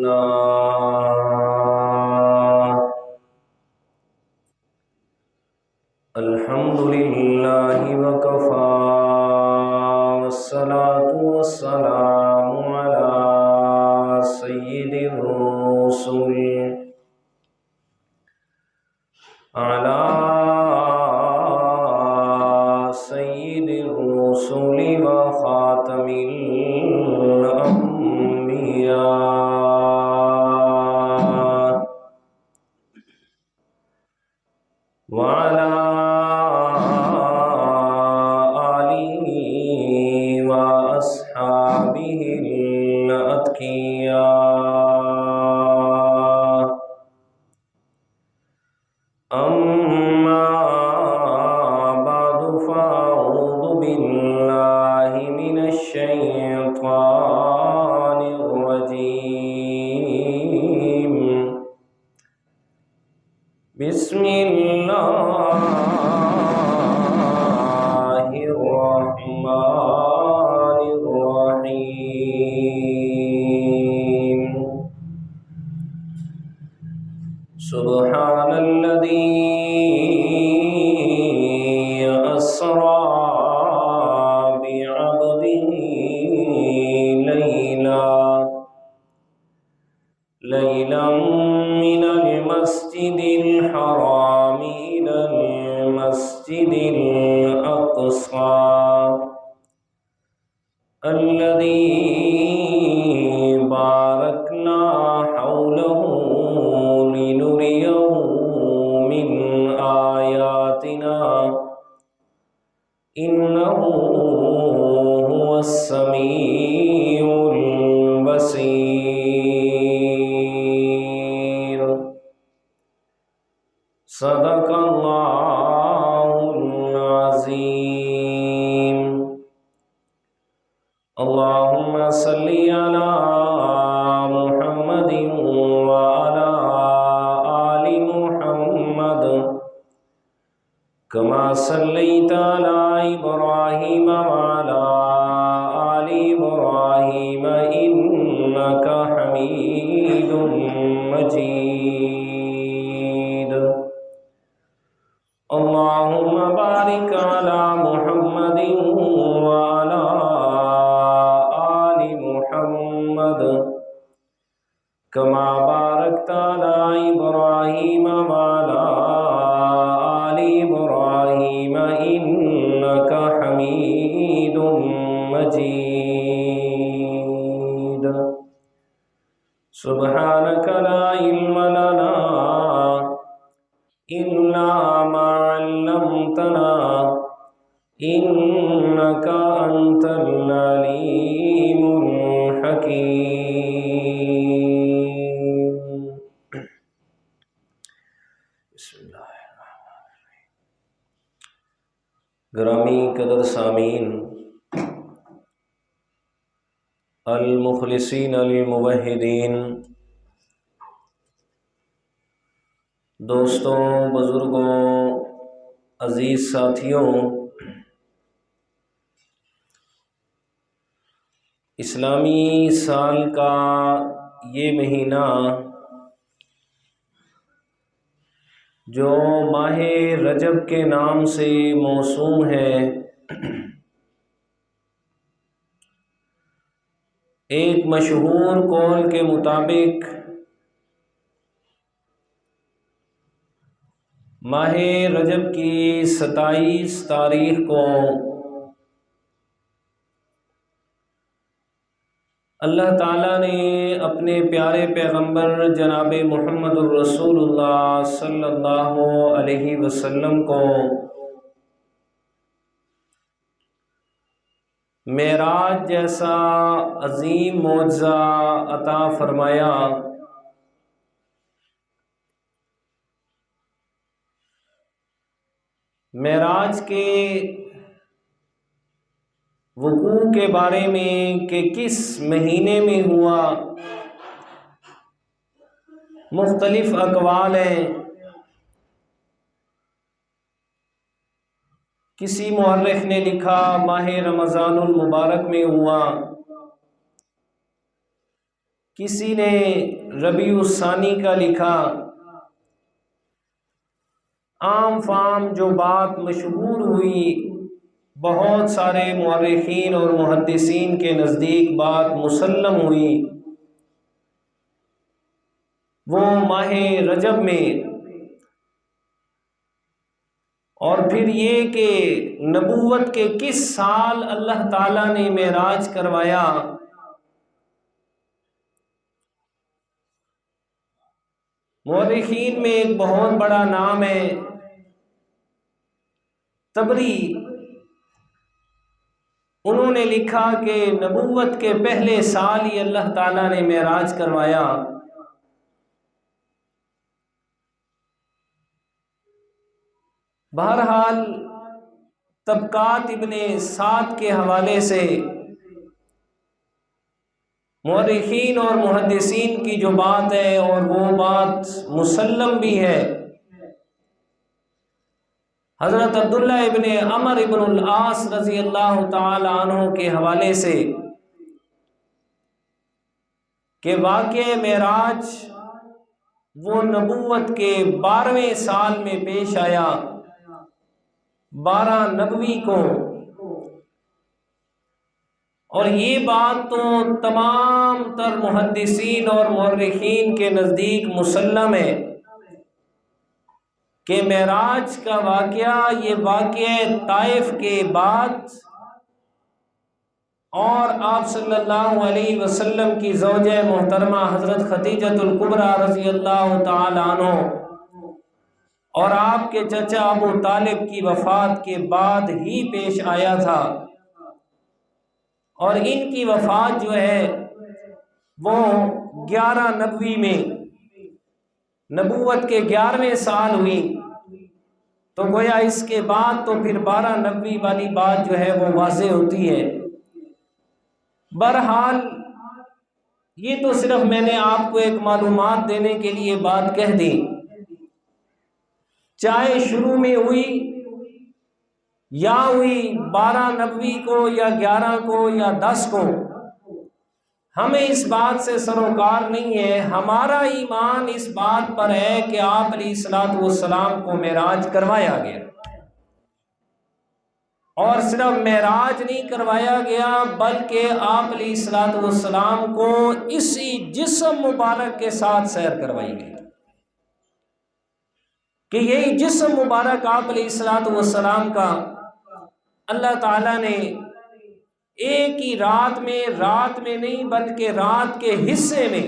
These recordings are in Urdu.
الله. الحمد لله وكفى والصلاة والسلام على سيد الرسل وخاتم الأنبياء وعلى آله وأصحابه الأتقياء. أما بعد فأعوذ بالله من الشيطان الرجيم. بسم الله الرحمن الرحيم. سبحان الذي أسرى بعبده ليلا من المسجد الحرام إلى المسجد الأقصى الذي باركنا حوله لنريه من آياتنا إنه هو السميع البصير. صدق الله العظيم. اللهم صل على محمد وعلى آل محمد كما صليت على إبراهيم وعلى آل إبراهيم إنك حميد مجيد. اللهم بارك على محمد وعلى آل محمد كما باركت على إبراهيم وعلى آل إبراهيم إنك حميد مجيد. سبحانك لا علم لنا إلا ما علمتنا إنك أنت العليم الحكيم. بسم اللہ الرحمن الرحیم. گرامی قدر سامعین، المخلصین الموحدین، دوستوں، بزرگوں، عزیز ساتھیوں، اسلامی سال کا یہ مہینہ جو ماہ رجب کے نام سے موسوم ہے، ایک مشہور قول کے مطابق ماہ رجب کی 27 تاریخ کو اللہ تعالیٰ نے اپنے پیارے پیغمبر جناب محمد الرسول اللہ صلی اللہ علیہ وسلم کو معراج جیسا عظیم معجزہ عطا فرمایا. معراج کے وقوع کے بارے میں کہ کس مہینے میں ہوا، مختلف اقوال ہیں. کسی مورخ نے لکھا ماہ رمضان المبارک میں ہوا، کسی نے ربیع الثانی کا لکھا، عام فام جو بات مشہور ہوئی، بہت سارے مورخین اور محدثین کے نزدیک بات مسلم ہوئی، وہ ماہ رجب میں، اور پھر یہ کہ نبوت کے کس سال اللہ تعالیٰ نے معراج کروایا، مورخین میں ایک بہت بڑا نام ہے طبری، انہوں نے لکھا کہ نبوت کے پہلے سال ہی اللہ تعالیٰ نے معراج کروایا۔ بہرحال طبقات ابن سعد کے حوالے سے مورخین اور محدثین کی جو بات ہے، اور وہ بات مسلم بھی ہے، حضرت عبداللہ ابن عمر ابن العاص رضی اللہ تعالی عنہ کے حوالے سے، کہ واقعہ معراج وہ نبوت کے 12ویں سال میں پیش آیا، 12 نبوی کو، اور یہ بات تو تمام تر محدثین اور مورخین کے نزدیک مسلم ہے کہ معراج کا واقعہ، یہ واقعہ طائف کے بعد، اور آپ صلی اللہ علیہ وسلم کی زوجہ محترمہ حضرت خدیجۃ الکبریٰ رضی اللہ تعالی عنہ اور آپ کے چچا ابو طالب کی وفات کے بعد ہی پیش آیا تھا، اور ان کی وفات جو ہے وہ 11 نبوی میں، نبوت کے 11ویں سال ہوئی، تو گویا اس کے بعد تو پھر 12 نبوی والی بات جو ہے وہ واضح ہوتی ہے۔ بہرحال یہ تو صرف میں نے آپ کو ایک معلومات دینے کے لیے بات کہہ دی، چاہے شروع میں ہوئی یا ہوئی 12 نبوی کو یا 11 کو یا 10 کو، ہمیں اس بات سے سروکار نہیں ہے، ہمارا ایمان اس بات پر ہے کہ آپ علیہ الصلوۃ والسلام کو معراج کروایا گیا، اور صرف معراج نہیں کروایا گیا بلکہ آپ علیہ الصلوۃ والسلام کو اسی جسم مبارک کے ساتھ سیر کروائی گئی، کہ یہی جسم مبارک آپ علیہ الصلوۃ والسلام کا اللہ تعالیٰ نے ایک ہی رات میں نہیں بلکہ رات کے حصے میں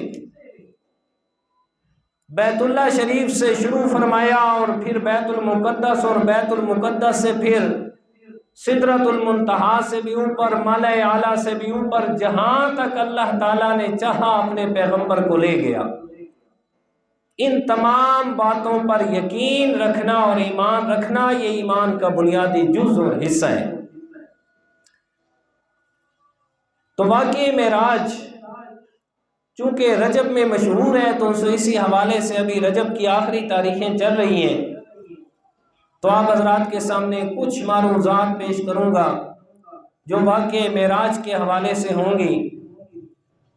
بیت اللہ شریف سے شروع فرمایا، اور پھر بیت المقدس، اور بیت المقدس سے پھر سدرۃ المنتہا سے بھی اوپر، ملأ اعلیٰ سے بھی اوپر، جہاں تک اللہ تعالیٰ نے چاہا اپنے پیغمبر کو لے گیا۔ ان تمام باتوں پر یقین رکھنا اور ایمان رکھنا، یہ ایمان کا بنیادی جز اور حصہ ہے۔ تو واقعہ معراج چونکہ رجب میں مشہور ہے، تو اسی حوالے سے ابھی رجب کی آخری تاریخیں چل رہی ہیں، تو آپ حضرات کے سامنے کچھ معروضات پیش کروں گا جو واقعہ معراج کے حوالے سے ہوں گی۔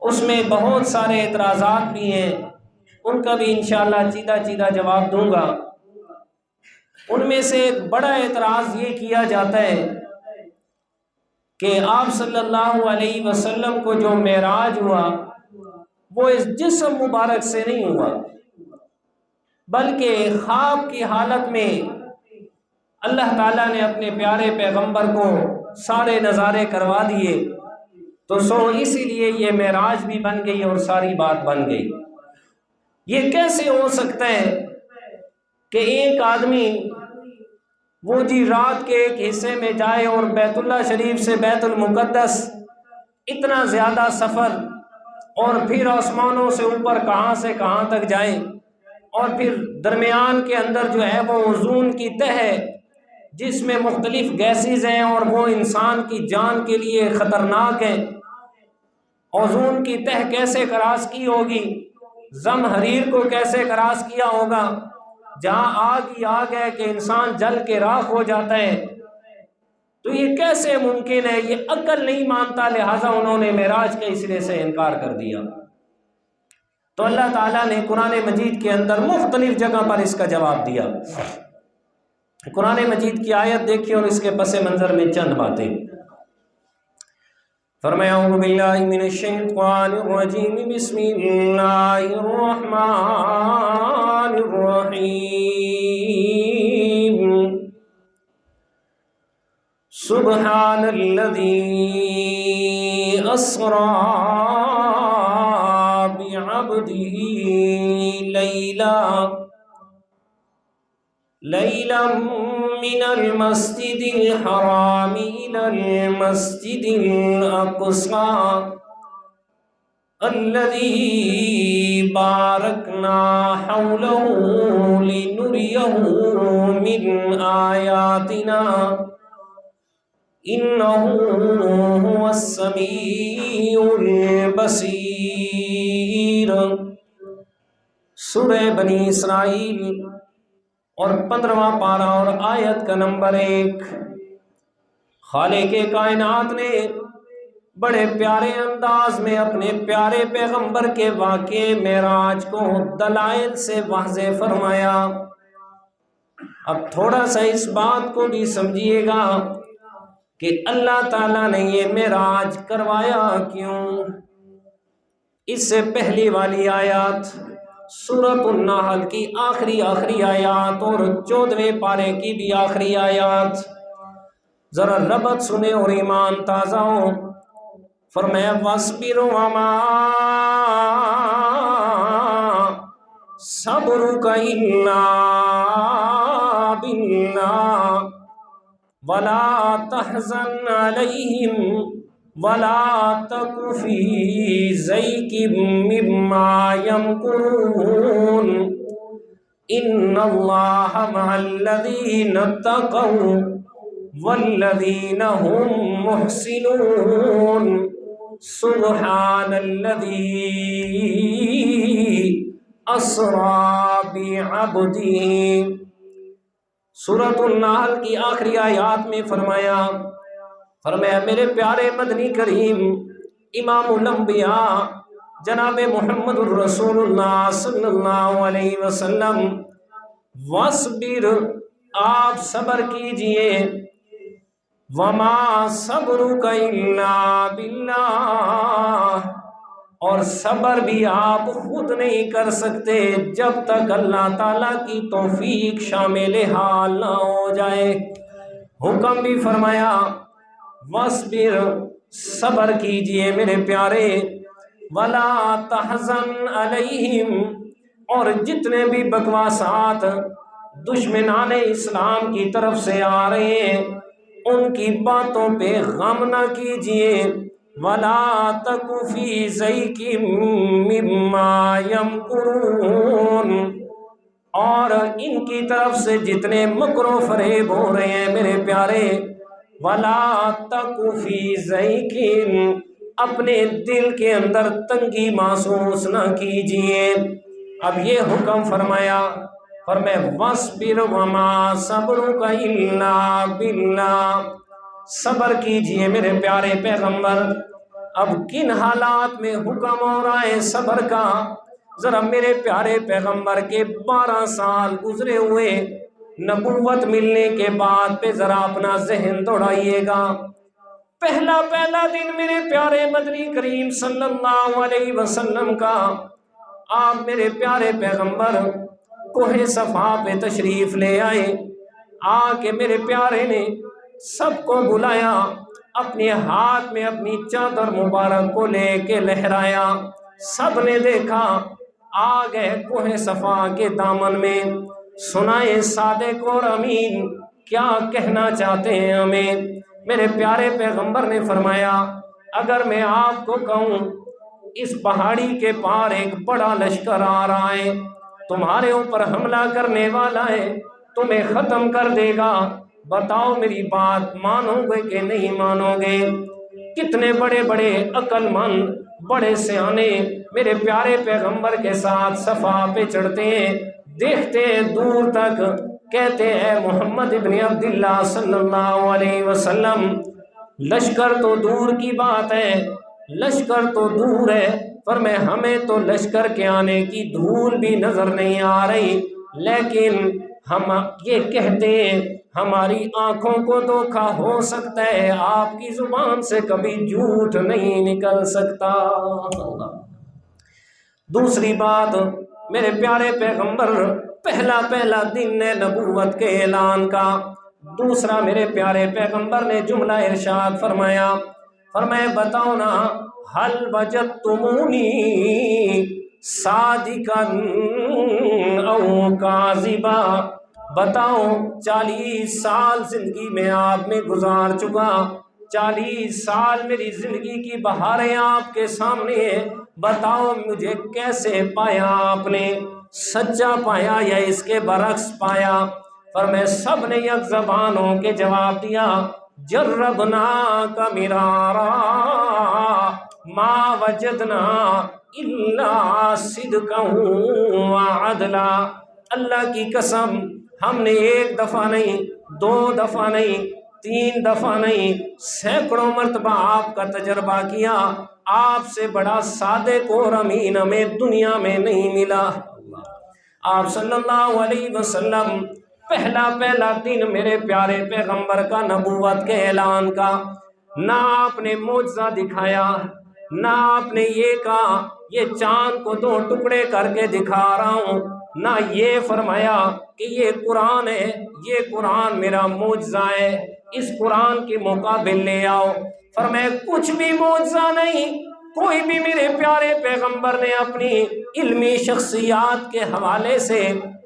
اس میں بہت سارے اعتراضات بھی ہیں، ان کا بھی انشاءاللہ چیدہ جواب دوں گا۔ ان میں سے ایک بڑا اعتراض یہ کیا جاتا ہے کہ آپ صلی اللہ علیہ وسلم کو جو معراج ہوا وہ اس جسم مبارک سے نہیں ہوا، بلکہ خواب کی حالت میں اللہ تعالیٰ نے اپنے پیارے پیغمبر کو سارے نظارے کروا دیے، تو اسی لیے یہ معراج بھی بن گئی اور ساری بات بن گئی۔ یہ کیسے ہو سکتا ہے کہ ایک آدمی وہ رات کے ایک حصے میں جائے اور بیت اللہ شریف سے بیت المقدس اتنا زیادہ سفر، اور پھر آسمانوں سے اوپر کہاں سے کہاں تک جائے، اور پھر درمیان کے اندر جو ہے وہ اوزون کی تہ ہے جس میں مختلف گیسز ہیں، اور وہ انسان کی جان کے لیے خطرناک ہیں۔ اوزون کی تہ کیسے کراس کی ہوگی، زمہریر کو کیسے کراس کیا ہوگا، جہاں آگ ہی آگ ہے کہ انسان جل کے راکھ ہو جاتا ہے، تو یہ کیسے ممکن ہے؟ یہ عقل نہیں مانتا، لہٰذا انہوں نے معراج کے سرے سے انکار کر دیا۔ تو اللہ تعالیٰ نے قرآن مجید کے اندر مختلف جگہ پر اس کا جواب دیا۔ قرآن مجید کی آیت دیکھیے اور اس کے پس منظر میں چند باتیں۔ فرمایا اعوذ باللہ من الشیطان الرجیم بسم اللہ الرحمن الرحیم سبحان الذی اسری بعبدہ لیلا من المسجد الحرام إلى المسجد الأقصى الذي باركنا حوله لنريه من آياتنا إنه هو السميع البصير۔ سورہ بنی اسرائیل اور 15واں پارہ اور آیت کا نمبر 1۔ خالق کائنات نے بڑے پیارے انداز میں اپنے پیارے پیغمبر کے واقعے معراج کو دلائل سے واضح فرمایا۔ اب تھوڑا سا اس بات کو بھی سمجھیے گا کہ اللہ تعالیٰ نے یہ معراج کروایا کیوں۔ اس سے پہلی والی آیات سورۃ النحل کی آخری آیات اور 14ویں پارے کی بھی آخری آیات، ذرا ربط سنیں اور ایمان تازہ ہو۔ فرمایا وَاصْبِرْ وَمَا صَبْرُكَ إِلَّا بِاللَّهِ وَلَا تَحْزَنْ عَلَيْهِمْ وَلَا تَكُ فِي ضَيْقٍ مِّمَّا يَمْكُرُونَ إِنَّ اللَّهَ مَعَ الَّذِينَ اتَّقَوْا وَالَّذِينَ هُمْ مُحْسِنُونَ سُبْحَانَ الَّذِي أَسْرَى بِعَبْدِهِ۔ سورۃ النحل کی آخری آیات میں فرمایا میرے پیارے مدنی کریم امام الانبیاء جناب محمد الرسول اللہ صلی اللہ علیہ وسلم، وَاصْبِرْ آپ صبر کیجئے، وَمَا صَبْرُكَ إِلَّا بِاللَّهِ اور صبر بھی آپ خود نہیں کر سکتے جب تک اللہ تعالیٰ کی توفیق شامل حال نہ ہو جائے۔ حکم بھی فرمایا وَاصْبِرْ صبر کیجئے میرے پیارے، وَلَا تَحْزَنْ عَلَيْهِمْ اور جتنے بھی بکواسات دشمنان اسلام کی طرف سے آ رہے ہیں ان کی باتوں پہ غم نہ کیجئے، وَلَا تَكُ فِي ضَيْقٍ مِّمَّا يَمْكُرُونَ اور ان کی طرف سے جتنے مکر و فریب ہو رہے ہیں میرے پیارے، وَلَا تَكُ فِي ضَيْقٍ اپنے دل کے اندر تنگی محسوس نہ کیجئے۔ اب یہ حکم فرمایا وَاصْبِرْ وَمَا صَبْرُكَ إِلَّا بِاللَّهِ صبر کیجئے میرے پیارے پیغمبر۔ اب کن حالات میں حکم ہو رہا ہے صبر کا، ذرا میرے پیارے پیغمبر کے 12 سال گزرے ہوئے نبوت ملنے کے بعد پہ ذرا اپنا ذہن دوڑائیے گا۔ پہلا دن میرے پیارے مدنی کریم صلی اللہ علیہ وسلم کا، آپ میرے پیارے پیغمبر کوہ صفا پہ تشریف لے آئے، آ کے میرے پیارے نے سب کو بلایا، اپنے ہاتھ میں اپنی چادر مبارک کو لے کے لہرایا، سب نے دیکھا، آ گئے کوہ صفا کے دامن میں۔ سنائے صادق اور امین کیا کہنا چاہتے ہیں ہمیں۔ میرے پیارے پیغمبر نے فرمایا اگر میں آپ کو کہوں اس پہاڑی کے پار ایک بڑا لشکر آ رہا ہے، تمہارے اوپر حملہ کرنے والا ہے، تمہیں ختم کر دے گا، بتاؤ میری بات مانو گے کہ نہیں مانو گے؟ کتنے بڑے بڑے عقل مند بڑے سیانے میرے پیارے پیغمبر کے ساتھ صفا پہ چڑھتے ہیں، دیکھتے ہیں دور تک، کہتے ہیں محمد ابن عبداللہ صلی اللہ علیہ وسلم لشکر تو دور کی بات ہے، لشکر تو دور ہے، فرمایا ہمیں تو لشکر کے آنے کی دھول بھی نظر نہیں آ رہی، لیکن ہم یہ کہتے ہیں ہماری آنکھوں کو دھوکا ہو سکتا ہے، آپ کی زبان سے کبھی جھوٹ نہیں نکل سکتا۔ دوسری بات، میرے پیارے پیغمبر پہلا دن ہے نبوت کے اعلان کا۔ دوسرا، میرے پیارے پیغمبر نے جملہ ارشاد فرمایا بتاؤ نا، حل وجدتمونی صادقا او کاذبا، بتاؤ 40 سال زندگی میں آپ نے گزار چکا، 40 سال میری زندگی کی بہاریں آپ کے سامنے ہیں، بتاؤ مجھے کیسے پایا آپ نے، سچا پایا یا اس کے برعکس پایا؟ فرمایا سب نے یک زبان ہو کے جواب دیا، جربنا کا مرارا ما وجدنا الا صدقا وعدلا، اللہ کی قسم ہم نے 1 دفعہ نہیں، 2 دفعہ نہیں، 3 دفعہ نہیں، سینکڑوں مرتبہ آپ کا تجربہ کیا، آپ سے بڑا صادق اور امین ہمیں دنیا میں نہیں ملا۔ آپ صلی اللہ علیہ وسلم پہلا دن میرے پیارے پیغمبر کا نبوت کے اعلان کا، نہ آپ نے معجزہ دکھایا، نہ آپ نے یہ کہا یہ چاند کو 2 ٹکڑے کر کے دکھا رہا ہوں، نہ یہ فرمایا کہ یہ قرآن ہے، یہ قرآن میرا معجزہ ہے، اس قرآن کے مقابل لے آؤ۔ فرمایا کچھ بھی معجزہ نہیں، کوئی بھی میرے پیارے پیغمبر نے اپنی علمی شخصیات کے حوالے سے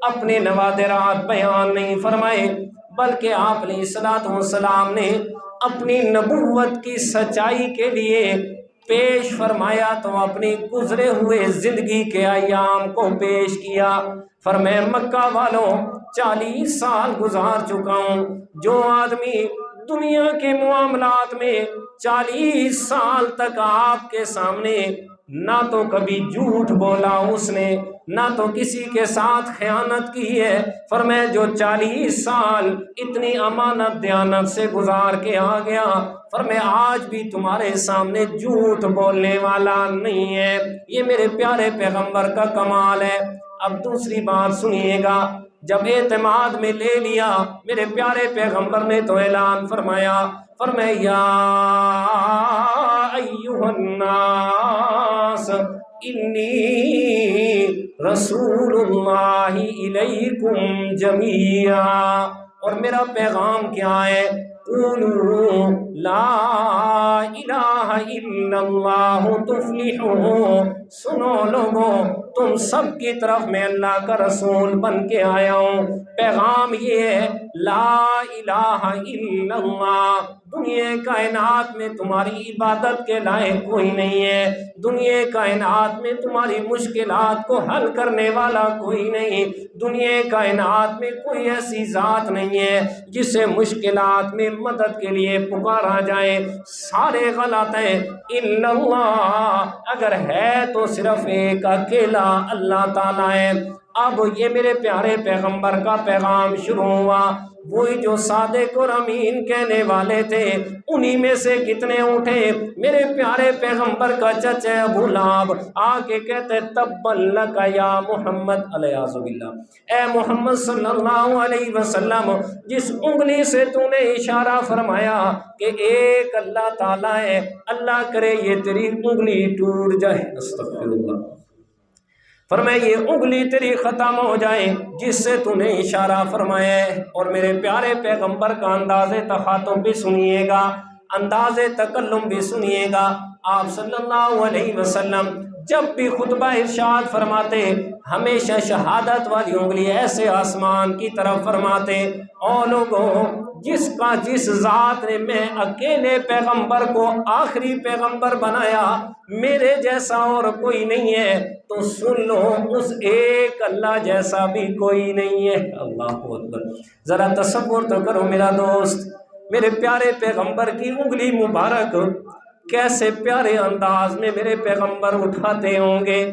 اپنے نوادرات بیان نہیں فرمائے، بلکہ آپ علیہ الصلوۃ والسلام نے اپنی نبوت کی سچائی کے لیے پیش فرمایا تو اپنی گزرے ہوئے زندگی کے ایام کو پیش کیا۔ فرمایا مکہ والوں 40 سال گزار چکا ہوں، جو آدمی دنیا کے معاملات میں 40 سال تک آپ کے سامنے نہ تو کبھی جھوٹ بولا اس نے، نہ تو کسی کے ساتھ خیانت کی ہے، فرمایا جو 40 سال اتنی امانت دیانت سے گزار کے آ گیا، فرمایا آج بھی تمہارے سامنے جھوٹ بولنے والا نہیں ہے، یہ میرے پیارے پیغمبر کا کمال ہے۔ اب دوسری بات سنیے گا، جب اعتماد میں لے لیا میرے پیارے پیغمبر نے تو اعلان فرمایا یا ایھا الناس انی رسول اللہ الیکم جمیعا، اور میرا پیغام کیا ہے؟ قولوا لا الہ الا اللہ تفلحوا، سنو لوگوں تم سب کی طرف میں اللہ کا رسول بن کے آیا ہوں، پیغام یہ ہے لا الہ الا اللہ، دنیا کائنات میں تمہاری عبادت کے لائق کوئی نہیں ہے، دنیا کائنات میں تمہاری مشکلات کو حل کرنے والا کوئی نہیں، دنیا کائنات میں کوئی ایسی ذات نہیں ہے جسے مشکلات میں مدد کے لیے پکارا جائے، سارے غلط ہیں، الا اللہ، اگر ہے تو صرف ایک اکیلا اللہ تعالیٰ ہے۔ اب یہ میرے پیارے پیغمبر کا پیغام شروع ہوا، وہی جو صادق اور امین کہنے والے تھے انہی میں سے کتنے اٹھے، میرے پیارے پیغمبر کا چچا ابو لہب آ کے کہتے تبا لک یا محمد، الیاذ باللہ، اے محمد صلی اللہ علیہ وسلم، جس انگلی سے تو نے اشارہ فرمایا کہ ایک اللہ تعالیٰ ہے، اللہ کرے یہ تیری انگلی ٹوٹ جائے، استغفر اللہ، فرمایا یہ انگلی تیری ختم ہو جائے جس سے تو نے اشارہ فرمایا ہے۔ اور میرے پیارے پیغمبر کا انداز تخاطب بھی سنیے گا، انداز تکلم بھی سنیے گا، آپ صلی اللہ علیہ وسلم جب بھی خطبہ ارشاد فرماتے ہمیشہ شہادت والی انگلی ایسے آسمان کی طرف فرماتے، اور لوگوں جس ذات نے میں اکیلے پیغمبر کو آخری پیغمبر بنایا میرے جیسا اور کوئی نہیں ہے، تو سن لو اس ایک اللہ جیسا بھی کوئی نہیں ہے۔ اللہ اکبر، ذرا تصور تو کرو میرا دوست، میرے پیارے پیغمبر کی انگلی مبارک کیسے پیارے انداز میں میرے پیغمبر اٹھاتے ہوں گے،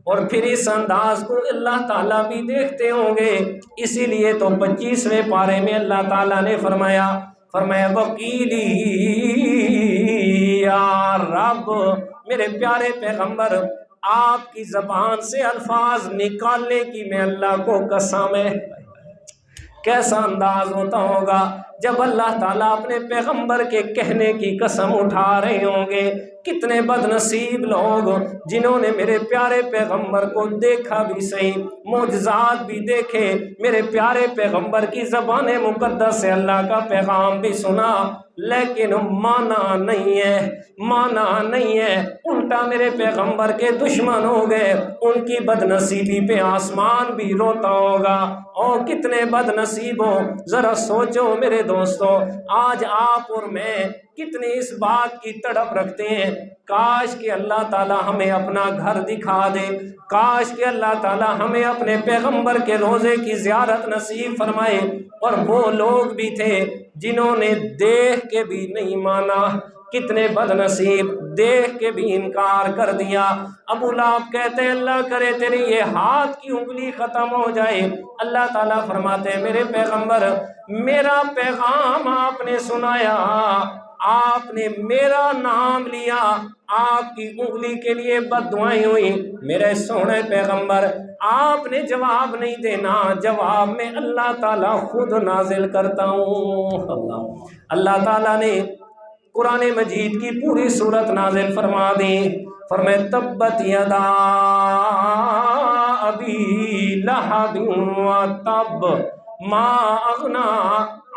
اور پھر اس انداز کو اللہ تعالیٰ بھی دیکھتے ہوں گے، اسی لیے تو 25ویں پارے میں اللہ تعالیٰ نے فرمایا وکیلی یا رب، میرے پیارے پیغمبر آپ کی زبان سے الفاظ نکالنے کی میں اللہ کو قسم ہے۔ کیسا انداز ہوتا ہوگا جب اللہ تعالیٰ اپنے پیغمبر کے کہنے کی قسم اٹھا رہے ہوں گے۔ کتنے بد نصیب لوگ جنہوں نے میرے پیارے پیغمبر کو دیکھا بھی صحیح، معجزات بھی دیکھے، میرے پیارے پیغمبر کی زبان مقدس سے اللہ کا پیغام بھی سنا، لیکن مانا نہیں ہے، الٹا میرے پیغمبر کے دشمن ہو گئے۔ ان کی بد نصیبی پہ آسمان بھی روتا ہوگا۔ اور کتنے بد نصیب ہو، ذرا سوچو میرے دوستو، آج آپ اور میں کتنی اس بات کی تڑپ رکھتے ہیں، کاش کہ اللہ تعالی ہمیں اپنا گھر دکھا دے، کاش کہ اللہ تعالی ہمیں اپنے پیغمبر کے روضے کی زیارت نصیب فرمائے۔ اور وہ لوگ بھی تھے جنہوں نے دیکھ کے بھی نہیں مانا، کتنے بد نصیب، دیکھ کے بھی انکار کر دیا۔ ابو لہب کہتے ہیں اللہ کرے تیری یہ ہاتھ کی انگلی ختم ہو جائے۔ اللہ تعالیٰ فرماتے ہیں میرے پیغمبر، میرا پیغام آپ نے سنایا، آپ نے میرا نام لیا، آپ کی انگلی کے لیے بد دعائیں ہوئی، میرے سونے پیغمبر آپ نے جواب نہیں دینا، جواب میں اللہ تعالیٰ خود نازل کرتا ہوں۔ اللہ تعالیٰ نے قرآن مجید کی پوری صورت نازل فرما دی، فرمائے تبت یدا ابی لہب وتب ما اغنا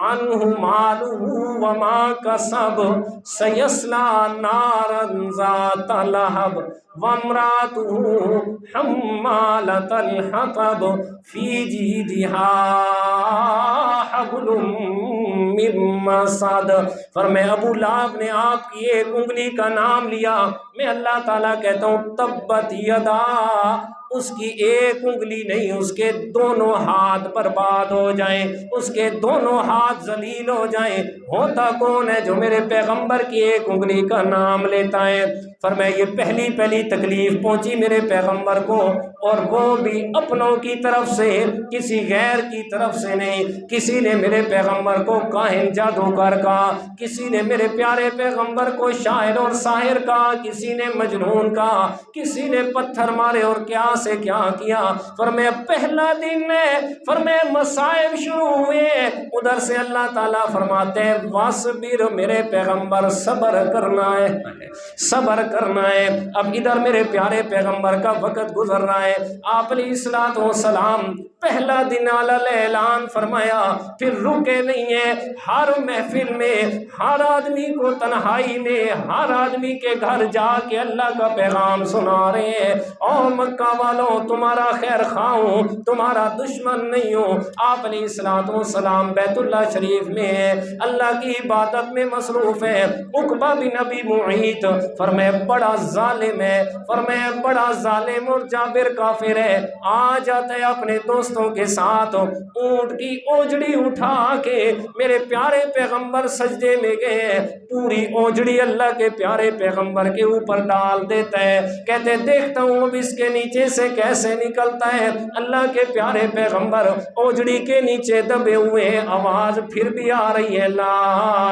عنہ مالہ وما کسب سیصلی نارا ذات لہب وامرأتہ حمالۃ الحطب فی جیدہا حبل من مسد۔ فرمایا ابو لہب نے آپ کی ایک انگلی کا نام لیا، میں اللہ تعالیٰ کہتا ہوں تبت یدا، اس کی ایک انگلی نہیں، اس کے دونوں ہاتھ برباد ہو جائیں، اس کے دونوں ہاتھ ذلیل ہو جائیں۔ ہوتا کون ہے جو میرے پیغمبر کی ایک انگلی کا نام لیتا ہے؟ فرمایا یہ پہلی تکلیف پہنچی میرے پیغمبر کو، اور وہ بھی اپنوں کی طرف سے، کسی غیر کی طرف سے نہیں۔ کسی نے میرے پیغمبر کو کاہن جادوگر کہا، کسی نے میرے پیارے پیغمبر کو شاعر اور ساحر کہا، کسی نے مجنون کہا، کسی نے پتھر مارے اور کیا سے کیا کیا۔ فرمایا پہلا دن ہے، فرمایا مصائب شروع ہوئے، ادھر سے اللہ تعالیٰ فرماتے ہیں واصبر، میرے پیغمبر صبر کرنا ہے، صبر کرنا ہے۔ اب ادھر میرے پیارے پیغمبر کا وقت گزر رہا ہے، آپ علیہ الصلوۃ والسلام پہلا دن اعلان فرمایا، پھر رکے نہیں ہیں، ہر محفل میں، ہر آدمی کو تنہائی میں، ہر آدمی کے گھر جا کے اللہ کا پیغام سنا رہے ہیں۔ او مکہ والوں، تمہارا خیر خواہ ہوں، تمہارا دشمن نہیں ہوں۔ آپ علیہ الصلوۃ والسلام بیت اللہ شریف میں ہیں، اللہ کی عبادت میں مصروف ہیں۔ عقبہ بن ابی معیط فرمایا بڑا ظالم ہے، فرمایا بڑا ظالم اور جابر کافر ہے، آ جاتا ہے اپنے دوستوں کے ساتھ، اونٹ کی اوجڑی اٹھا کے میرے پیارے پیغمبر سجدے میں گئے، پوری اوجڑی اللہ کے پیارے پیغمبر کے اوپر ڈال دیتا ہے، کہتے دیکھتا ہوں اب اس کے نیچے سے کیسے نکلتا ہے۔ اللہ کے پیارے پیغمبر اوجڑی کے نیچے دبے ہوئے ہیں، آواز پھر بھی آ رہی ہے لا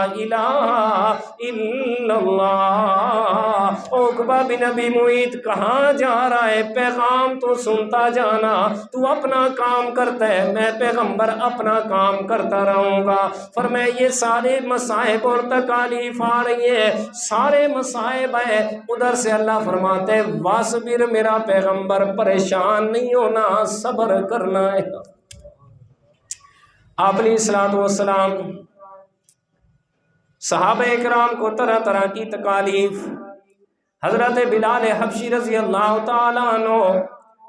الہ الا اللہ۔ عقبہ بن ابی معیط کہاں جا رہا ہے؟ پیغام تو سنتا جانا، تو اپنا کام کرتا ہے، میں پیغمبر اپنا کام کرتا رہوں گا۔ فرمایا یہ سارے مصائب اور تکالیف آ رہی ہیں، سارے مصائب ہیں، ادھر سے اللہ فرماتے ہیں واصبر، میرا پیغمبر پریشان نہیں ہونا، صبر کرنا ہے۔ آپ علیہ الصلوۃ والسلام صحابہ اکرام کو طرح طرح کی تکالیف، حضرت بلال حبشی رضی اللہ تعالیٰ عنہ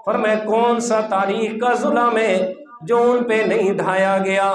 فرمائے کون سا تاریخ کا ظلم ہے جو ان پہ نہیں ڈھایا گیا؟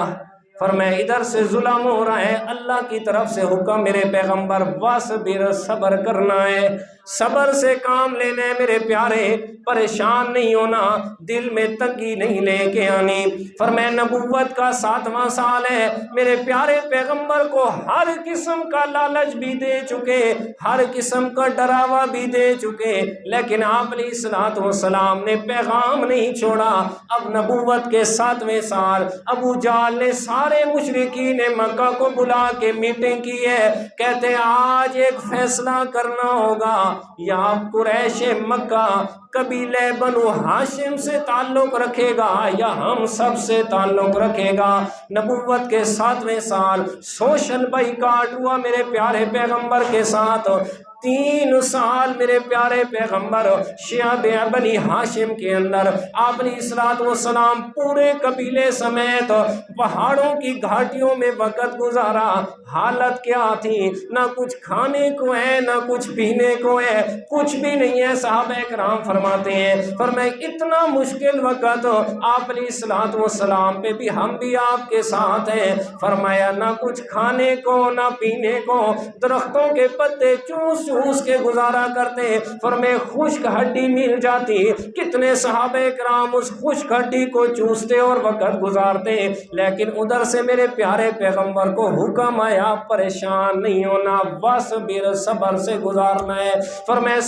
فرمایا ادھر سے ظلم ہو رہا ہے، اللہ کی طرف سے حکم میرے پیغمبر واصبر، صبر کرنا ہے، صبر سے کام لینا ہے میرے پیارے، پریشان نہیں ہونا، دل میں تنگی نہیں لے کے آنی۔ فرمایا نبوت کا 7واں سال ہے، میرے پیارے پیغمبر کو ہر قسم کا لالچ بھی دے چکے، ہر قسم کا ڈراوا بھی دے چکے، لیکن آپ علیہ الصلوۃ والسلام نے پیغام نہیں چھوڑا۔ اب نبوت کے 7ویں سال ابو جہل نے سارے مشرکین مکہ کو بلا کے میٹنگ کی ہے، کہتے آج ایک فیصلہ کرنا ہوگا، یا قریش مکہ قبیلہ بنو ہاشم سے تعلق رکھے گا یا ہم سب سے تعلق رکھے گا۔ نبوت کے 7ویں سال سوشل بائیکاٹ ہوا میرے پیارے پیغمبر کے ساتھ۔ 3 سال میرے پیارے پیغمبر شعب بنی ہاشم کے اندر آپ نے الصلوۃ والسلام پورے قبیلے سمیت پہاڑوں کی گھاٹیوں میں وقت گزارا۔ حالت کیا تھی؟ نہ کچھ کھانے کو ہے نہ کچھ پینے کو ہے، کچھ بھی نہیں ہے۔ صحابہ کرام فرماتے ہیں فرمایا اتنا مشکل وقت آپ علیہ الصلوۃ والسلام پہ بھی ہم بھی آپ کے ساتھ ہیں۔ فرمایا نہ کچھ کھانے کو نہ پینے کو، درختوں کے پتے چوس چوس کے گزارا کرتے۔ فرمایا خشک ہڈی مل جاتی، کتنے صحابہ کرام اس خشک ہڈی کو چوستے اور وقت گزارتے، لیکن ادھر سے میرے پیارے پیغمبر کو حکم آیا پریشان نہیں ہونا، واصبر صبر سے گزارنا ہے۔ فرمایا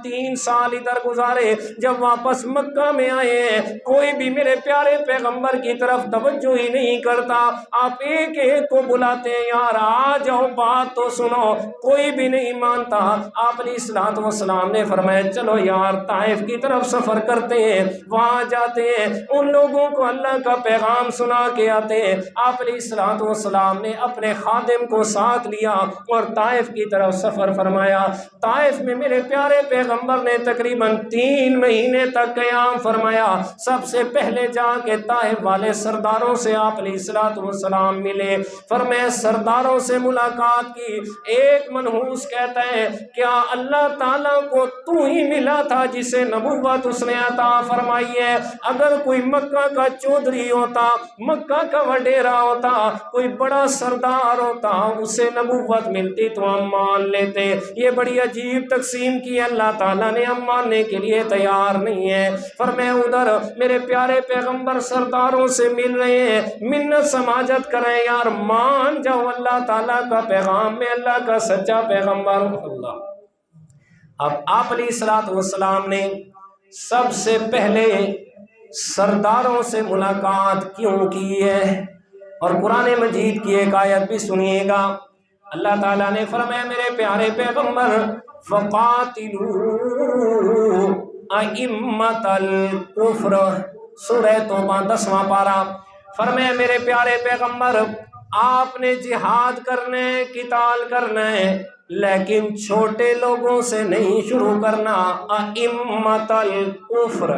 3 سال ادھر گزارے، جب واپس مکہ میں آئے ہیں کوئی بھی میرے پیارے پیغمبر کی طرف توجہ ہی نہیں کرتا۔ آپ ایک ایک کو بلاتے ہیں یار آ جاؤ بات تو سنو، کوئی بھی نہیں مانتا۔ آپ علیہ الصلوۃ والسلام نے فرمایا چلو یار طائف کی طرف سفر کرتے ہیں، وہاں جاتے ہیں ان لوگوں کو اللہ کا پیغام سنا کے آتے ہیں۔ آپ علیہ الصلوۃ والسلام نے اپنے خادم کو ساتھ لیا اور طائف کی طرف سفر فرمایا۔ طائف میں میرے پیارے پیغمبر نے تقریباً 3 مہینے تک قیام فرمایا۔ سب سے پہلے جا کے طائف والے سرداروں سے آپ علیہ الصلوۃ والسلام ملے۔ فرمایا سرداروں سے ملاقات کی، ایک منحوس کہتا ہے کیا اللہ تعالیٰ کو تو ہی ملا تھا جسے نبوت اس نے عطا فرمائی ہے؟ اگر کوئی مکہ کا چودھری ہوتا، مکہ کا وڈیرا ہوتا، کوئی بڑا سردار ہوتا، اسے نبوت ملتی تو ہم مان لیتے۔ یہ بڑی عجیب تقسیم کی اللہ تعالیٰ نے، ہم ماننے کے لیے تیار نہیں ہے۔ فرمایا ادھر میرے پیارے پیغمبر سرداروں سے مل رہے ہیں، منت سماجت کر رہے ہیں یار مان جاؤ اللہ تعالیٰ کا پیغام، میں اللہ کا سچا پیغمبر ہوں۔ اللہ اب آپ علیہ الصلوۃ والسلام نے سب سے پہلے سرداروں سے ملاقات کیوں کی ہے؟ اور قرآن مجید کی ایک آیت بھی سنیے گا۔ اللہ تعالیٰ نے فرمایا میرے پیارے پیغمبر فَقَاتِلُوا أَئِمَّةَ الْكُفْرِ، سورہ توبہ 10واں پارہ۔ فرمایا میرے پیارے پیغمبر آپ نے جہاد کرنا ہے، قتال کرنا ہے، لیکن چھوٹے لوگوں سے نہیں شروع کرنا۔ أَئِمَّةَ الْكُفْرِ،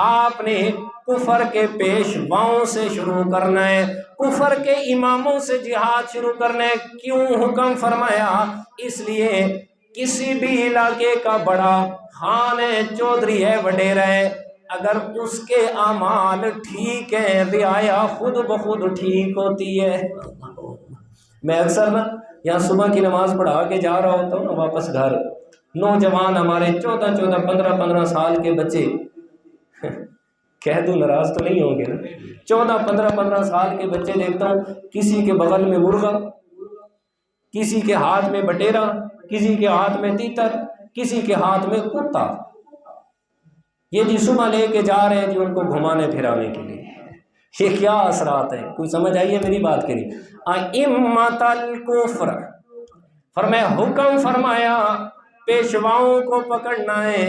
آپ نے کفر کے پیشواؤں سے شروع کرنا ہے، کفر کے اماموں سے جہاد شروع کرنا ہے۔ کیوں حکم فرمایا؟ اس لیے کسی بھی علاقے کا بڑا خان ہے، چودھری ہے، وڈیرا ہے، اگر اس کے اعمال ٹھیک ہیں رعایا خود بخود ٹھیک ہوتی ہے۔ میں اکثر نا یہاں صبح کی نماز پڑھا کے جا رہا ہوتا ہوں نا واپس گھر، نوجوان ہمارے 14 15 سال کے بچے، کہہ دوں ناراض تو نہیں ہوں گے نا، 15 سال کے بچے دیکھتا ہوں، کسی کے بغل میں مرغا، کسی کے ہاتھ میں بٹیرا، کسی کے ہاتھ میں تیتر، کسی کے ہاتھ میں کتا، یہ جی صبح لے کے جا رہے ہیں جی ان کو گھمانے پھرانے کے لیے۔ یہ کیا اثرات ہیں؟ کوئی سمجھ آئی ہے میری بات کے لیے؟ ائمۃ الکفر، فرمایا حکم فرمایا پیشواؤں کو پکڑنا ہے،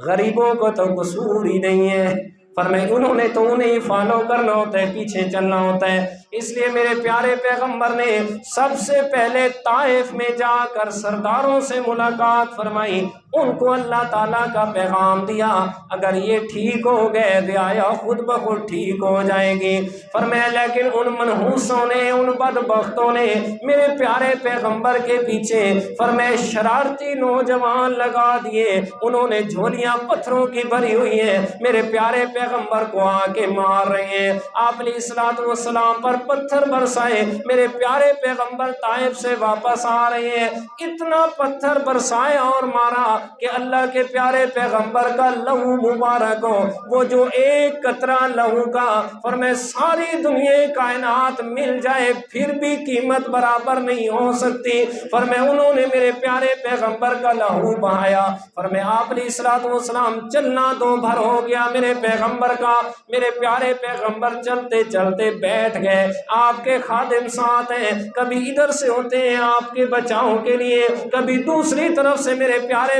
غریبوں کو تو قصور ہی نہیں ہے۔ فرمایا انہوں نے تو انہیں فالو کرنا ہوتا ہے، پیچھے چلنا ہوتا ہے۔ اس لیے میرے پیارے پیغمبر نے سب سے پہلے طائف میں جا کر سرداروں سے ملاقات فرمائی، ان کو اللہ تعالیٰ کا پیغام دیا، اگر یہ ٹھیک ہو گئے رعایا خود بخود ٹھیک ہو جائے گی۔ فرمایا لیکن ان منحوسوں نے، ان بدبختوں نے میرے پیارے پیغمبر کے پیچھے فرمایا شرارتی نوجوان لگا دیے، انہوں نے جھولیاں پتھروں کی بھری ہوئی ہیں، میرے پیارے پیغمبر کو آ کے مار رہے ہیں۔ آپ علیہ الصلوۃ والسلام پر پتھر برسائے، میرے پیارے پیغمبر طائف سے واپس آ رہے ہیں، اتنا پتھر برسایا اور مارا کہ اللہ کے پیارے پیغمبر کا لہو مبارک ہو، وہ جو ایک قطرہ لہو کا فرمایا ساری دنیا کائنات مل جائے پھر بھی قیمت برابر نہیں ہو سکتی۔ فرمایا انہوں نے میرے پیارے پیغمبر کا لہو بہایا۔ فرمایا آپ علیہ الصلوۃ والسلام چلنا دو بھر ہو گیا میرے پیغمبر کا، میرے پیارے پیغمبر چلتے چلتے بیٹھ گئے، آپ کے خادم ساتھ ہیں، کبھی ادھر سے ہوتے ہیں آپ کے بچاؤ کے لیے، کبھی دوسری طرف سے میرے پیارے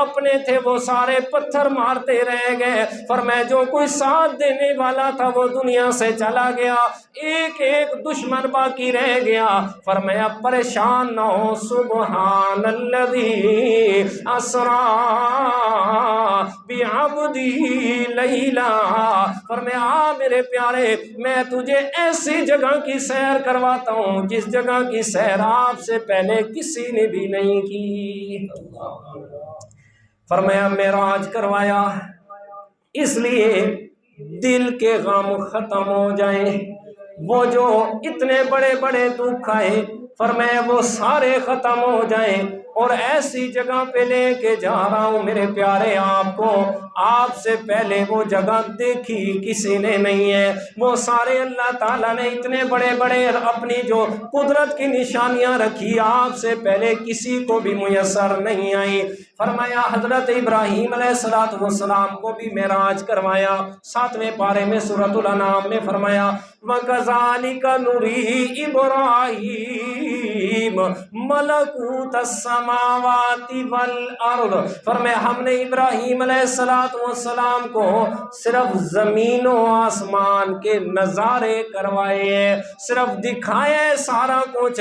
اپنے تھے وہ سارے پتھر مارتے رہ گئے، فرمایا جو کوئی ساتھ دینے والا تھا وہ دنیا سے چلا گیا، ایک ایک دشمن باقی رہ گیا۔ فرمایا پریشان نہ ہو، سبحان الذی اسرا بعبدہ لیلا، فرمایا میرے پیارے میں تجھے ایسی جگہ کی سیر کرواتا ہوں جس جگہ کی سیر آپ سے پہلے کسی نے بھی نہیں کی۔ فرمایا معراج کروایا اس لیے دل کے غم ختم ہو جائیں، وہ جو اتنے بڑے بڑے دکھ آئے فرمایا وہ سارے ختم ہو جائیں، اور ایسی جگہ پہ لے کے جا رہا ہوں میرے پیارے آپ کو، آپ سے پہلے وہ جگہ دیکھی کسی نے نہیں ہے، وہ سارے اللہ تعالیٰ نے اتنے بڑے بڑے اپنی جو قدرت کی نشانیاں رکھی آپ سے پہلے کسی کو بھی میسر نہیں آئی۔ فرمایا حضرت ابراہیم علیہ السلام کو بھی معراج کروایا، 7ویں پارے میں سورۃ الانعام میں فرمایا وَكَذَلِكَ نُرِي إِبْرَاهِيمَ مَلَكُوتَ السَّمَاوَاتِ وَالْأَرْضِ، فرمایا ہم نے ابراہیم علیہ السلام کو صرف زمین و آسمان کے نظارے کروائے ہیں، صرف دکھایا ہے سارا کچھ،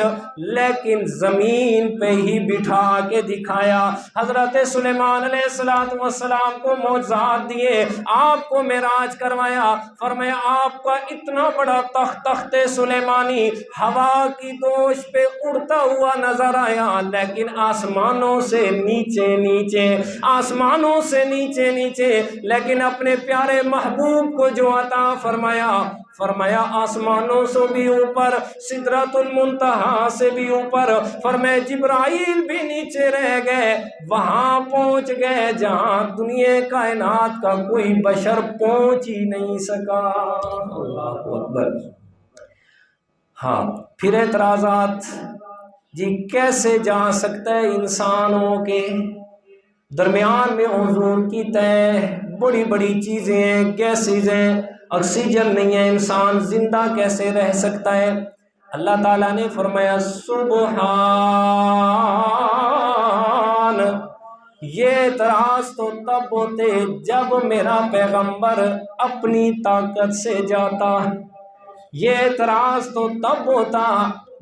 لیکن زمین پہ ہی بٹھا کے دکھایا۔ حضرت سلیمان علیہ السلام کو معجزات دیے، آپ کو معراج کروایا، فرمایا آپ کا اتنا بڑا تخت سلیمانی ہوا کی دوش پہ اڑتا ہوا نظر آیا، لیکن آسمانوں سے نیچے نیچے، آسمانوں سے نیچے نیچے، لیکن اپنے پیارے محبوب کو جو عطا فرمایا، فرمایا آسمانوں سے بھی اوپر، سدرۃ المنتہا سے بھی اوپر، فرمایا جبرائیل بھی نیچے رہ گئے، وہاں پہنچ گئے جہاں دنیا کائنات کا کوئی بشر پہنچ ہی نہیں سکا۔ اللہ اکبر۔ ہاں پھر اعتراضات، جی کیسے جا سکتا ہے انسانوں کے درمیان میں حضور کی طے بڑی بڑی چیزیں ہیں، گیسز ہیں، آکسیجن نہیں ہے، انسان زندہ کیسے رہ سکتا ہے؟ اللہ تعالیٰ نے فرمایا سبحان، یہ اعتراض تو تب ہوتے جب میرا پیغمبر اپنی طاقت سے جاتا، یہ اعتراض تو تب ہوتا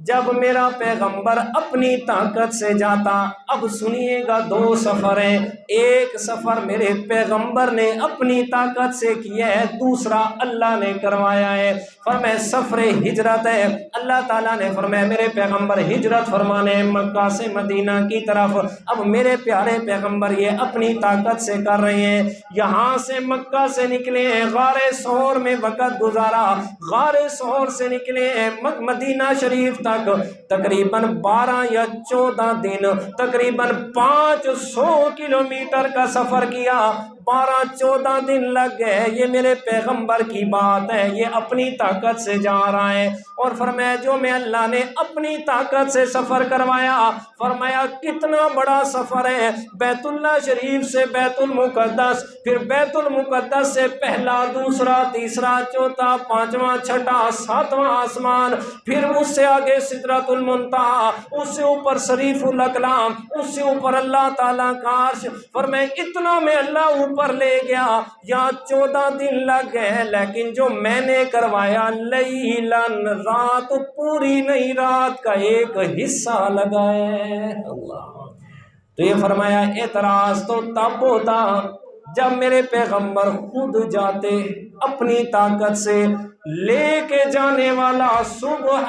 جب میرا پیغمبر اپنی طاقت سے جاتا۔ اب سنیے گا، 2 سفر ہیں، ایک سفر میرے پیغمبر نے اپنی طاقت سے کیا ہے، دوسرا اللہ نے کروایا ہے۔ فرمایا سفر ہجرت ہے، اللہ تعالیٰ نے فرمایا میرے پیغمبر ہجرت فرمانے مکہ سے مدینہ کی طرف، اب میرے پیارے پیغمبر یہ اپنی طاقت سے کر رہے ہیں، یہاں سے مکہ سے نکلے ہیں، غار ثور میں وقت گزارا، غار ثور سے نکلے ہیں مدینہ شریف تک تقریباً 12 یا 14 دن، تقریباً 500 کلومیٹر کا سفر کیا، 12-14 دن لگ گئے۔ یہ میرے پیغمبر کی بات ہے، یہ اپنی طاقت سے جا رہا ہے، اور فرمایا جو میں اللہ نے اپنی طاقت سے سفر کروایا، فرمایا کتنا بڑا سفر ہے، بیت اللہ شریف سے بیت المقدس، پھر بیت المقدس سے پہلا، دوسرا، تیسرا، چوتھا، پانچواں، چھٹا، ساتواں آسمان، پھر اس سے آگے سدرۃ المنتہا، اس سے اوپر شریف الاقلام، اس سے اوپر اللہ تعالیٰ کا عرش، فرمایا اتنا میں اللہ اوپر لے گیا، یہاں 14 دن لگ گئے، لیکن جو میں نے کروایا لیلن، رات پوری نہیں، رات کا ایک حصہ لگا ہے۔ تو یہ فرمایا اعتراض تو تب ہوتا جب میرے پیغمبر خود جاتے، اپنی طاقت سے لے کے جانے والا سبحان،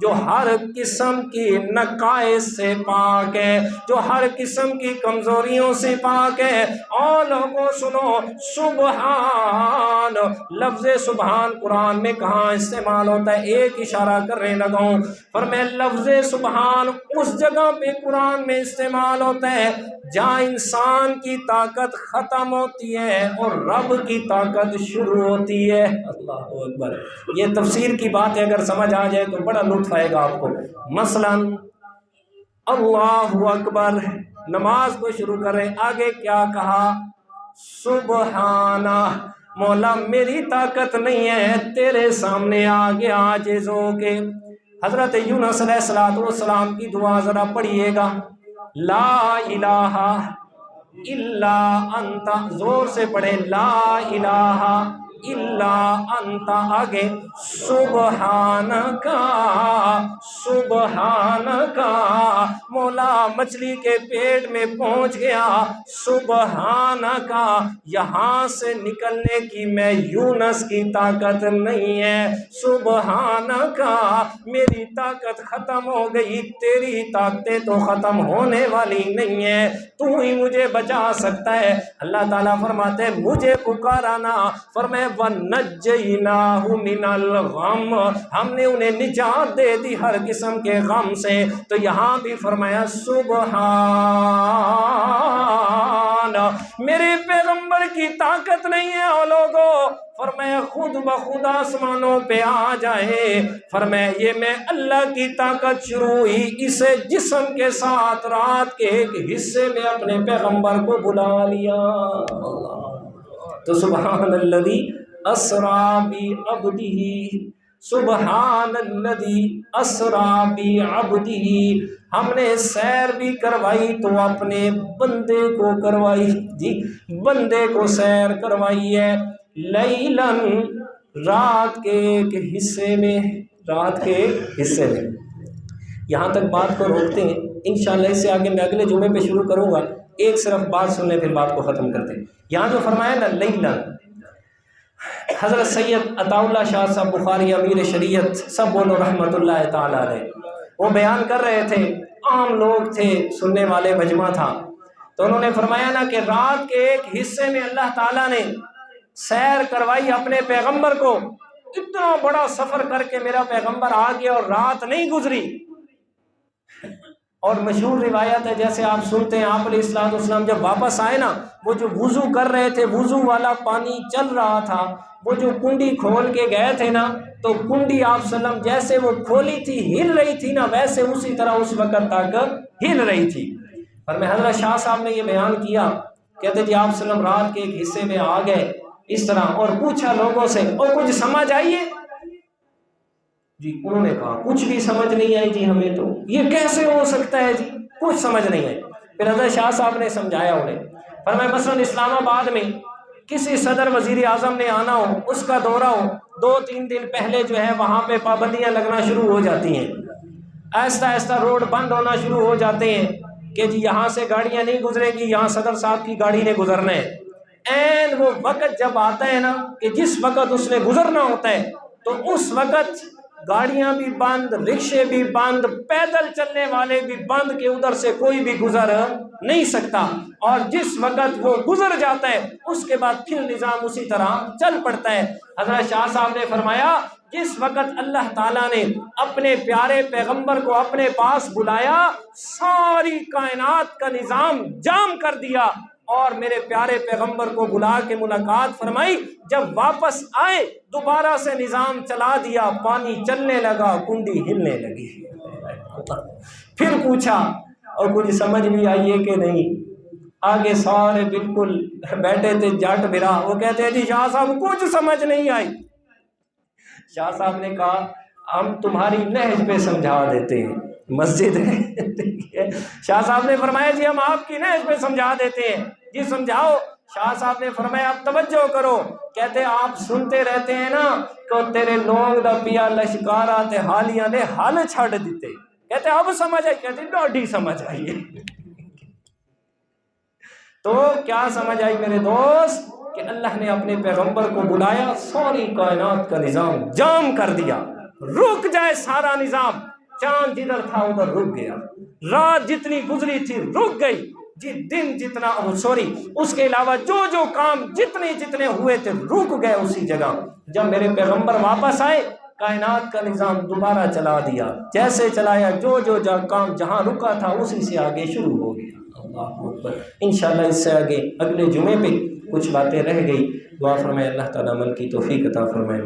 جو ہر قسم کی نقائص سے پاک ہے، جو ہر قسم کی کمزوریوں سے پاک ہے۔ اور لوگوں سنو، سبحان، لفظ سبحان قرآن میں کہاں استعمال ہوتا ہے؟ ایک اشارہ کرنے لگا ہوں، فرمایا لفظ سبحان اس جگہ پہ قرآن میں استعمال ہوتا ہے جہاں انسان کی طاقت ختم ہوتی ہے اور رب کی طاقت شروع ہوتی ہے۔ اللہ اکبر۔ یہ تفسیر کی بات ہے، اگر سمجھ آ جائے تو بڑا لطف آئے گا آپ کو۔ مثلا اللہ اکبر، نماز کو شروع کر رہے، آگے کیا کہا؟ سبحانہ، مولا میری طاقت نہیں ہے، تیرے سامنے آگے عاجز ہو کے۔ حضرت یونس علیہ السلام کی دعا ذرا پڑھیے گا، لا الہ الا انت، زور سے پڑھے لا الہ الا انت، آگے سبحانکا سبحانکا، مولا مچھلی کے پیٹ میں پہنچ گیا، سبحانکا، یہاں سے نکلنے کی میں یونس کی طاقت نہیں ہے، سبحانکا، میری طاقت ختم ہو گئی، تیری طاقتیں تو ختم ہونے والی نہیں ہے، تو ہی مجھے بچا سکتا ہے۔ اللہ تعالیٰ فرماتے ہیں مجھے پکارانا، فرمائے وَنَجَّيْنَاهُ مِنَ الْغَمِّ، ہم نے انہیں نجات دے دی ہر قسم کے غم سے۔ تو یہاں بھی فرمایا سبحان، میرے پیغمبر کی طاقت نہیں ہے او لوگو، فرمایا خود بخود آسمانوں پہ آ جائے، فرمایا یہ میں اللہ کی طاقت شروع ہوئی، اسے جسم کے ساتھ رات کے ایک حصے میں اپنے پیغمبر کو بلا لیا۔ تو سبحان الذی اسری بعبدہ، سبحان الذی اسری بعبدہ، ہم نے سیر بھی کروائی تو اپنے بندے کو کروائی، جی بندے کو سیر کروائی ہے، لیلاً، رات کے ایک حصے میں، رات کے ایک حصے میں۔ یہاں تک بات کو روکتے ہیں، انشاءاللہ اس سے آگے میں اگلے جمعے پہ شروع کروں گا، ایک صرف بات سن لیں پھر بات کو ختم کرتے ہیں۔ یہاں جو فرمایا نا لیلاً، حضرت سید عطا اللہ شاہ صاحب بخاری امیر شریعت، سب بولو رحمت اللہ تعالیٰ علیہ، وہ بیان کر رہے تھے، عام لوگ تھے، سننے والے مجمع تھا، تو انہوں نے فرمایا نا کہ رات کے ایک حصے میں اللہ تعالیٰ نے سیر کروائی اپنے پیغمبر کو، اتنا بڑا سفر کر کے میرا پیغمبر آ گیا اور رات نہیں گزری۔ اور مشہور روایت ہے، جیسے آپ سنتے ہیں، آپ علیہ السلام جب واپس آئے نا، وہ جو وضو کر رہے تھے، وضو والا پانی چل رہا تھا، وہ جو کنڈی کھول کے گئے تھے نا، تو کنڈی آپ وسلم جیسے وہ کھولی تھی ہل رہی تھی نا، ویسے اسی طرح اس وقت تک ہل رہی تھی۔ پر میں حضرت شاہ صاحب نے یہ بیان کیا، کہتے جی آپ وسلم رات کے ایک حصے میں آ گئے اس طرح، اور پوچھا لوگوں سے اور کچھ سمجھ آئیے؟ جی انہوں نے کہا کچھ بھی سمجھ نہیں آئی جی ہمیں، تو یہ کیسے ہو سکتا ہے جی، کچھ سمجھ نہیں آئی۔ پھر حضرت شاہ صاحب نے سمجھایا انہیں، فرمایا مثلاً اسلام آباد میں کسی صدر وزیر اعظم نے آنا ہو، اس کا دورہ ہو، 2-3 دن پہلے جو ہے وہاں پہ پابندیاں لگنا شروع ہو جاتی ہیں، آہستہ آہستہ روڈ بند ہونا شروع ہو جاتے ہیں کہ جی یہاں سے گاڑیاں نہیں گزرے گی، یہاں صدر صاحب کی گاڑی نے گزرنا ہے۔ این وہ وقت جب آتا ہے نا کہ جس وقت اس نے گزرنا ہوتا ہے، تو اس وقت گاڑیاں بھی بند، رکشے بھی بند، پیدل چلنے والے بھی بند، کہ ادھر سے کوئی بھی گزر نہیں سکتا، اور جس وقت وہ گزر جاتا ہے اس کے بعد پھر نظام اسی طرح چل پڑتا ہے۔ حضرت شاہ صاحب نے فرمایا جس وقت اللہ تعالیٰ نے اپنے پیارے پیغمبر کو اپنے پاس بلایا، ساری کائنات کا نظام جام کر دیا، اور میرے پیارے پیغمبر کو بلا کے ملاقات فرمائی، جب واپس آئے دوبارہ سے نظام چلا دیا، پانی چلنے لگا، کنڈی ہلنے لگی۔ پھر پوچھا اور کچھ سمجھ بھی آئی ہے کہ نہیں؟ آگے سارے بالکل بیٹھے تھے جٹ برا، وہ کہتے ہیں جی شاہ صاحب کچھ سمجھ نہیں آئی۔ شاہ صاحب نے کہا ہم تمہاری لہج پہ سمجھا دیتے ہیں، مسجد ہے۔ شاہ صاحب نے فرمایا جی ہم آپ کی لہج پہ سمجھا دیتے ہیں، جی سمجھاؤ۔ شاہ صاحب نے فرمایا آپ توجہ کرو، کہتے آپ سنتے رہتے ہیں نا کہ تیرے لوگ دا پیا لشکارا تے حالیاں نے حل چھڑ دیتے، کہتے اب سمجھ آئی؟ کہتے ڈاڈی سمجھ آئی۔ تو کیا سمجھ آئی میرے دوست؟ کہ اللہ نے اپنے پیغمبر کو بلایا، ساری کائنات کا نظام جام کر دیا، رک جائے سارا نظام، چاند جدھر تھا ادھر رک گیا، رات جتنی گزری تھی رک گئی، جی دن جتنا اس کے علاوہ جو کام جتنے ہوئے تھے رک گئے اسی جگہ۔ جب میرے پیغمبر واپس آئے کائنات کا نظام دوبارہ چلا دیا، جیسے چلایا جو کام جہاں رکا تھا اسی سے آگے شروع ہو گیا۔ اللہ اکبر۔ انشاءاللہ اس سے آگے اگلے جمعے پہ کچھ باتیں رہ گئی، دعا فرمائے اللہ تعالیٰ عمل کی توفیق عطا فرمائے۔